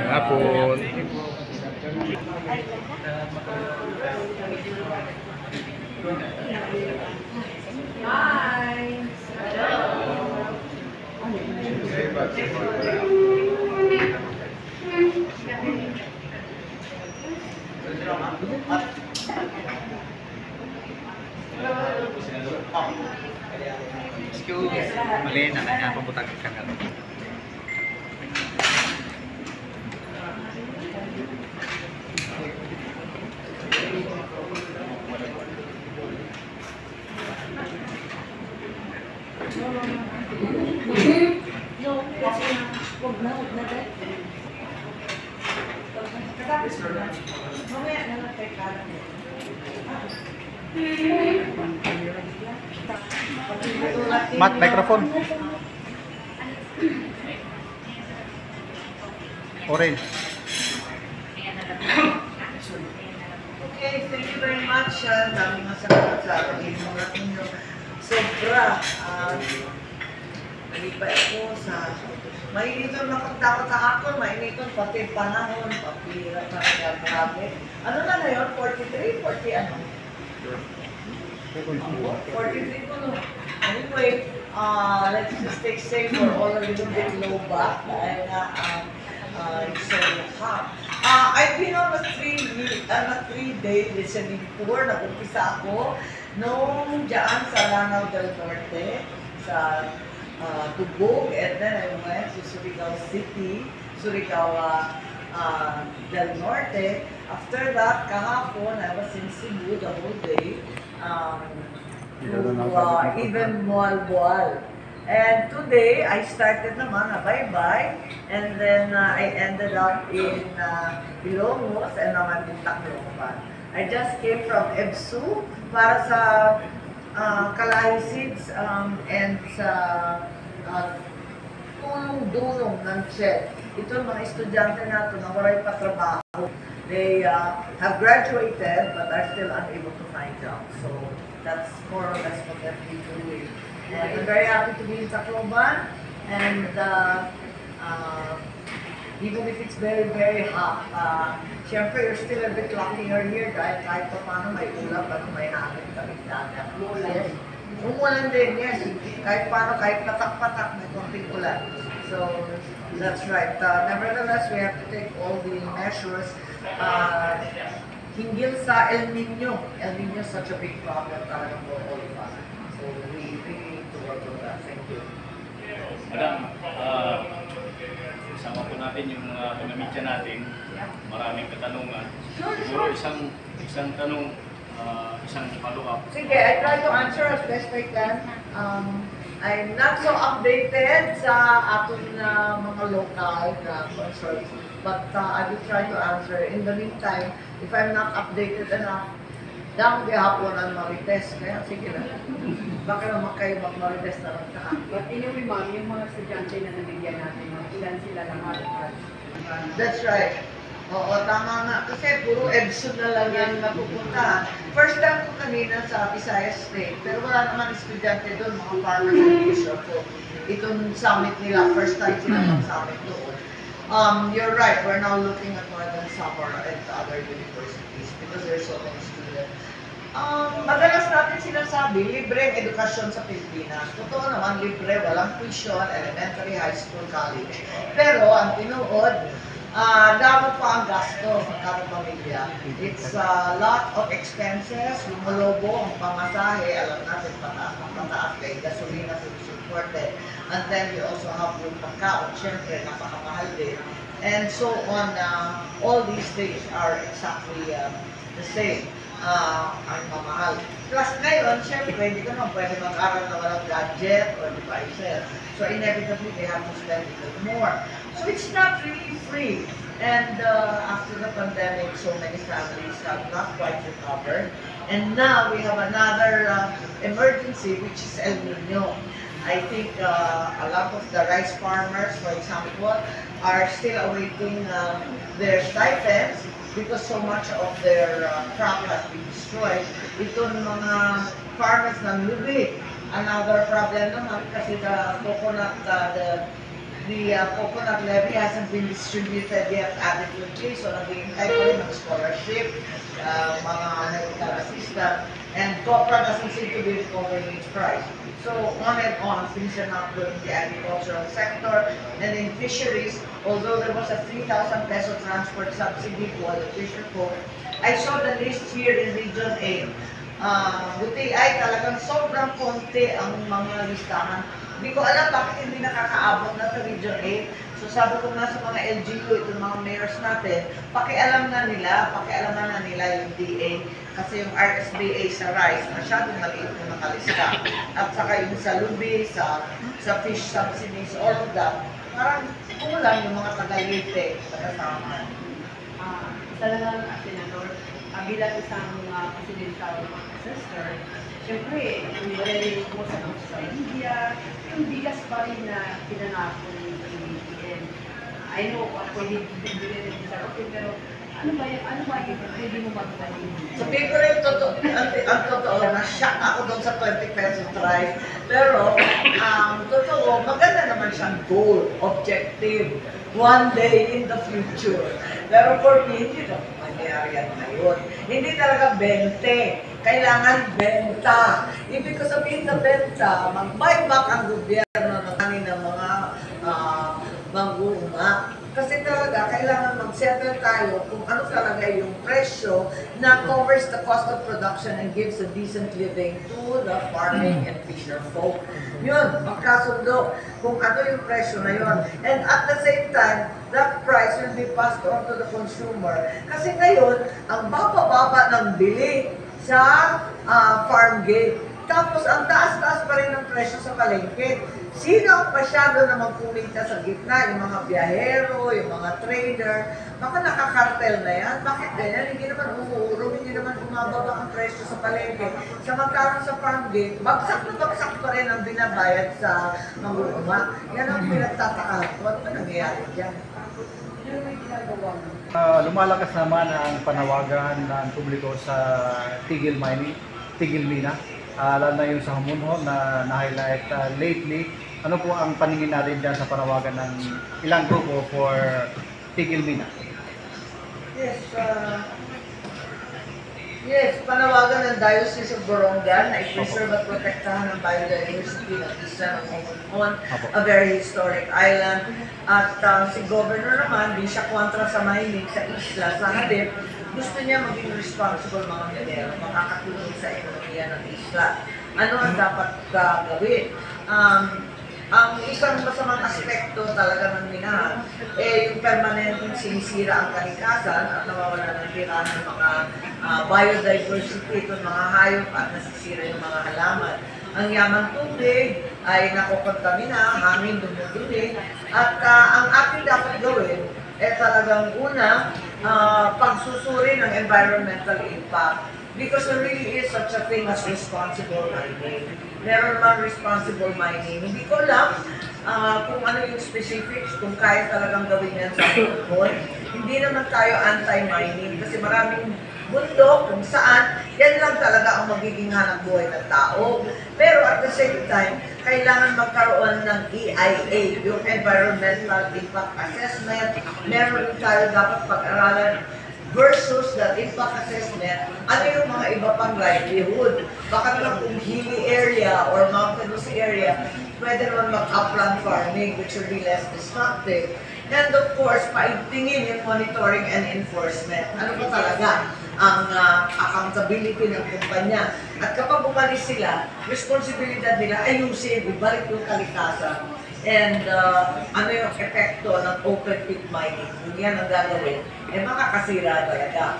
Hapon. Excuse, mali na nga pabutag ka na. Mat, microphone. Orange. Okay, thank you very much. Dami nga salamat sa ating mga inyo. Sobra. Nalipay ako sa mainiton makagtakot sa ako, mainiton pati panahon, papira, marami. Ano na na yun? 43? 40 ano? 43 po no. Anyway, let's just stay safe. We're all a little bit low back dahil nga it's so hot. I've been on a 3-day listening tour. Nag-umpisa ako nung dyan sa Lanao del Norte, sa Tubog, and then I went to Surigao City, Surigao del Norte. After that, kahapon, I was in Cebu the whole day. Even Mualboal. And today, I started naman a bye-bye, and then I ended up in Ilongos, and now I'm in Tacloban. I just came from EBSU para sa Kalahi and sa tulong-dulong ng CHED. Ito mga estudyante nato na waray pa trabaho. They have graduated but are still unable to find jobs. So that's more or less what they're doing. And I'm very happy to be in Tacloban, and even if it's very, very hot, syempre you're still a bit luckier here dahil kahit pa paano may ulap at may hangin kami dagat. Yes. Umulan din, yes. Kahit paano, kahit patak-patak, may konting ulan. So, that's right. Nevertheless, we have to take all the measures hinggil sa El Nino. El Nino is such a big problem talaga for all of us. So, we need to work on that. Thank you. Madam, isama po natin yung mga media natin. Maraming katanungan. Siguro isang tanong, isang follow-up. Sige, I try to answer as best I can. I'm not so updated sa ating mga local na concerns, but I will try to answer. In the meantime, if I'm not updated enough, dahil gahapon ang Marites, kaya sige na. Baka naman kayo mag-Marites na lang sa akin. But anyway, ma'am, yung mga estudyante na nabigyan natin, ilan sila lang halos? That's right. Oo, tama nga. Kasi puro EBSU na lang yan napupunta. First time ko kanina sa Visayas State, pero wala naman estudyante doon, mga farmers and fisher po. Itong summit nila, first time sila mag-summit doon. You're right, we're now looking at Northern Samar and other universities because there's so many students. Madalas natin sinasabi, libre ang edukasyon sa Pilipinas. Totoo naman, libre, walang tuition, elementary, high school, college. Pero ang tinuod, damo pa ang gasto sa kada pamilya. It's a lot of expenses, lumolobo ang pamasahe, alam natin pataas kay gasolina supported. And then you also have yung pagkaon, syempre, napakamahal din. And so on, all these things are exactly the same. Ang mamahal. Plus ngayon, syempre, hindi ka naman pwede mag-aral na walang gadget or devices. So inevitably, they have to spend a little more. So it's not really free. And after the pandemic, so many families have not quite recovered. And now we have another emergency, which is El Nino. I think a lot of the rice farmers, for example, are still awaiting their stipends because so much of their crop has been destroyed. Itong mga farmers ng lubi, another problem naman kasi the coconut levy hasn't been distributed yet adequately, so naghihintay pa rin ng scholarship, mga medical assistant, and copra doesn't seem to be recovering its price. So on and on, things are not good in the agricultural sector. And in fisheries, although there was a 3,000 peso transport subsidy for the fisher folk, I saw the list here in Region 8. Buti ay talagang sobrang konti ang mga listahan. Hindi ko alam bakit hindi nakakaabot na sa Region 8. So sabi ko nga sa mga LGU, itong mga mayors natin, pakialam na nila yung DA. Kasi yung RSBA sa rice, masyadong maliit yung nakalista. At saka yung sa lubi, sa fish subsidies, all of that, parang kulang yung mga taga-Leyte, taga-Samar. Isa lang ang senador, bilang isang presidential sister, siyempre, yung maririnig mo sa social media, yung bigas pa rin na pinangako ng PBBM. I know, pwede din sa okay, pero ano ba yung pwede mo magawa din? Sabihin ko rin, ang totoo, na-shock ako doon sa 20 pesos rice. Pero, totoo, maganda naman siyang goal, objective, one day in the future. Pero for me, hindi na mangyayari yan ngayon. Hindi talaga 20. Kailangan benta. Ibig ko sabihin sa benta, mag-buyback ang gobyerno ng mga manggunga. Kasi talaga, kailangan mag-settle tayo kung ano talaga yung presyo na covers the cost of production and gives a decent living to the farming and fisher folk. Yun, magkasundo kung ano yung presyo na yun. And at the same time, that price will be passed on to the consumer. Kasi ngayon, ang baba-baba ng bili sa farm gate. Tapos, ang taas-taas pa rin ng presyo sa palengke. Sino ang masyado na magkumita sa gitna? Yung mga biyahero, yung mga trader. Baka nakakartel na yan. Bakit ganyan? Hindi naman umuurong, hindi naman bumababa ang presyo sa palengke. Samantalang sa farm gate, bagsak na bagsak pa rin ang binabayad sa mangunguma. Yan ang pinagtatakahan ko. Ano ba nangyayari dyan? Lumalakas naman ang panawagan ng publiko sa tigil mining, tigil mina. Lalo na yung sa Hamunho na na-highlight lately. Ano po ang paningin natin dyan sa panawagan ng ilang grupo for tigil mina? Yes, panawagan ng Diocese of Borongan na i-preserve at protektahan ang biodiversity ng isla ng Hamunhon, a very historic island. At si Governor naman, di siya kontra sa mining sa isla, sa halip, gusto niya maging responsible mga minero, makakatulong sa ekonomiya ng isla. Ano ang dapat gawin? Ang isang masamang aspekto talaga ng minahan, yung permanenteng sinisira ang kalikasan at nawawala ng tirahan ng mga biodiversity, itong mga hayop at nasisira yung mga halaman. Ang yaman tubig ay nakokontamina, hangin, dumuduli, at ang ating dapat gawin talagang una, pagsusuri ng environmental impact. Because there really is such a thing as responsible mining. Meron naman responsible mining. Hindi ko alam kung ano yung specifics, kung kaya talagang gawin yan sa Hamunhon. Hindi naman tayo anti-mining kasi maraming bundok kung saan, yan lang talaga ang magiging hanap buhay ng tao. Pero at the same time, kailangan magkaroon ng EIA, yung Environmental Impact Assessment. Meron tayo dapat pag-aralan versus the impact assessment, ano yung mga iba pang livelihood. Baka naman kung hilly area or mountainous area, pwede naman mag-upland farming which will be less destructive. And of course, paigtingin yung monitoring and enforcement. Ano ba talaga ang accountability ng kumpanya? At kapag umalis sila, responsibilidad nila ayusin, ibalik yung kalikasan. And ano yung epekto ng open pit mining? Kung yan ang gagawin, makakasira talaga.